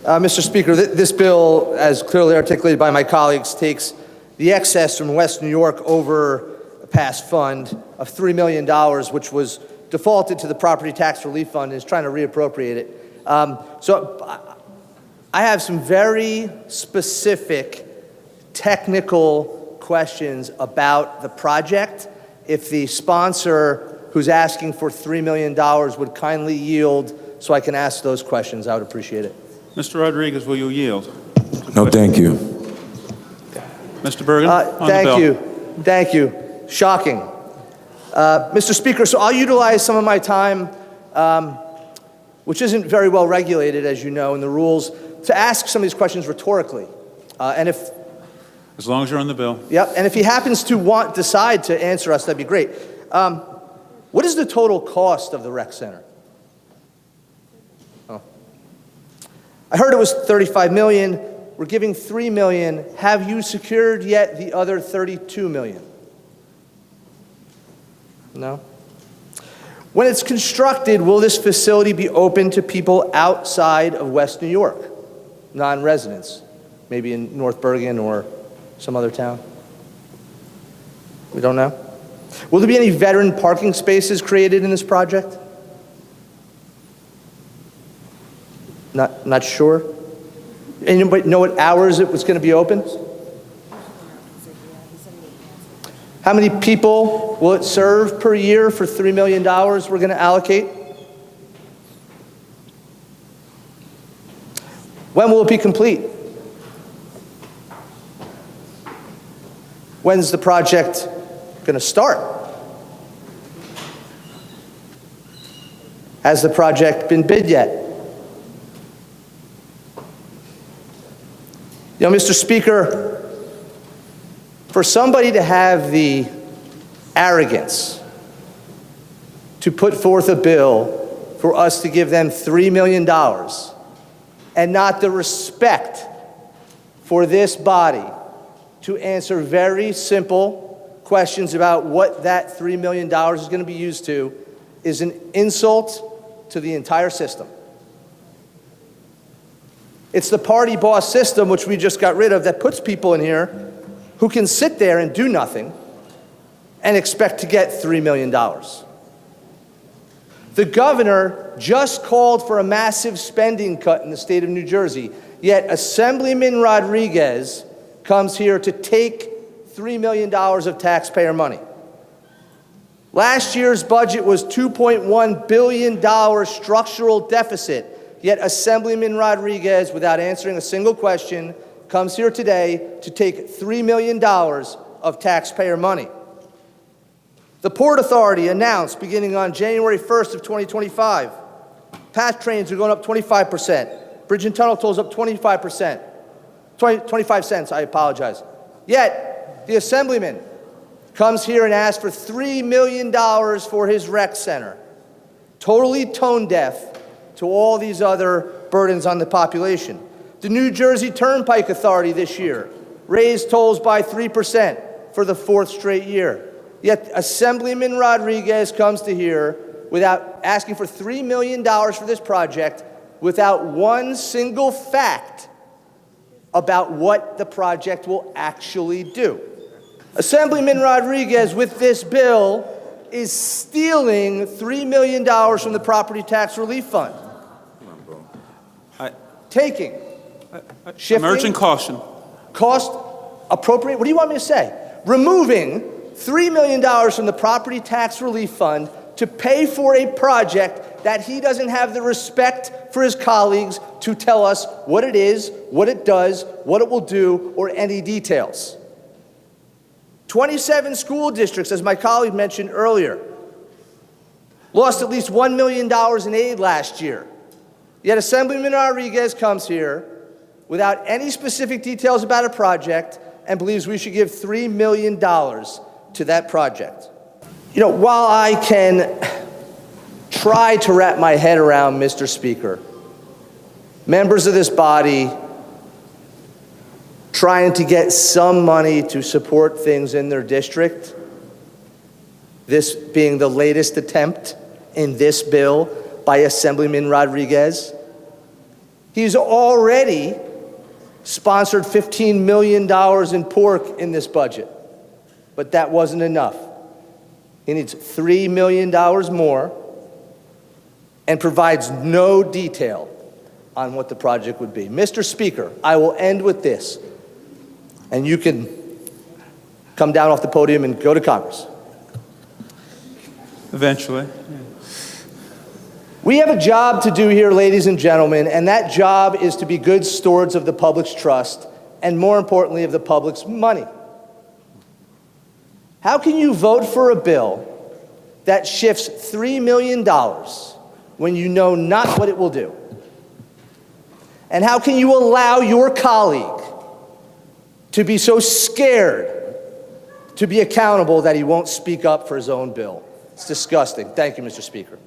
Mr. Speaker, this bill, as clearly articulated by my colleagues, takes the excess from West New York over a past fund of $3 million, which was defaulted to the property tax relief fund, and is trying to reappropriate it. So I have some very specific technical questions about the project. If the sponsor who's asking for $3 million would kindly yield so I can ask those questions, I would appreciate it. Mr. Rodriguez, will you yield? No, thank you. Mr. Bergen, on the bill. Thank you. Shocking. Mr. Speaker, so I'll utilize some of my time, which isn't very well regulated, as you know, in the rules, to ask some of these questions rhetorically. As long as you're on the bill. Yep, and if he happens to decide to answer us, that'd be great. What is the total cost of the rec center? Oh. I heard it was $35 million. We're giving $3 million. Have you secured yet the other $32 million? No? When it's constructed, will this facility be open to people outside of West New York, non-residents, maybe in North Bergen or some other town? We don't know. Will there be any veteran parking spaces created in this project? Not sure. Anybody know what hours it was going to be open? How many people will it serve per year for $3 million we're going to allocate? When will it be complete? When's the project going to start? Has the project been bid yet? You know, Mr. Speaker, for somebody to have the arrogance to put forth a bill for us to give them $3 million and not the respect for this body to answer very simple questions about what that $3 million is going to be used to is an insult to the entire system. It's the party boss system, which we just got rid of, that puts people in here who can sit there and do nothing and expect to get $3 million. The governor just called for a massive spending cut in the state of New Jersey, yet Assemblyman Rodriguez comes here to take $3 million of taxpayer money. Last year's budget was $2.1 billion structural deficit, yet Assemblyman Rodriguez, without answering a single question, comes here today to take $3 million of taxpayer money. The Port Authority announced beginning on January 1st of 2025, PATH trains are going up 25%. Bridge and tunnel tolls up 25%. 25 cents, I apologize. Yet, the Assemblyman comes here and asks for $3 million for his rec center. Totally tone deaf to all these other burdens on the population. The New Jersey Turnpike Authority this year raised tolls by 3% for the 4th straight year. Yet Assemblyman Rodriguez comes to here without asking for $3 million for this project, without one single fact about what the project will actually do. Assemblyman Rodriguez, with this bill, is stealing $3 million from the property tax relief fund. Taking, shifting, I'm urging caution. Cost appropriate, what do you want me to say? Removing $3 million from the property tax relief fund to pay for a project that he doesn't have the respect for his colleagues to tell us what it is, what it does, what it will do, or any details. 27 school districts, as my colleague mentioned earlier, lost at least $1 million in aid last year. Yet Assemblyman Rodriguez comes here without any specific details about a project and believes we should give $3 million to that project. You know, while I can try to wrap my head around, Mr. Speaker, members of this body trying to get some money to support things in their district, this being the latest attempt in this bill by Assemblyman Rodriguez, He's already sponsored $15 million in pork in this budget, but that wasn't enough. He needs $3 million more and provides no detail on what the project would be. Mr. Speaker, I will end with this, and you can come down off the podium and go to Congress. Eventually. We have a job to do here, ladies and gentlemen, and that job is to be good stewards of the public's trust and, more importantly, of the public's money. How can you vote for a bill that shifts $3 million when you know not what it will do? And how can you allow your colleague to be so scared to be accountable that he won't speak up for his own bill? It's disgusting. Thank you, Mr. Speaker.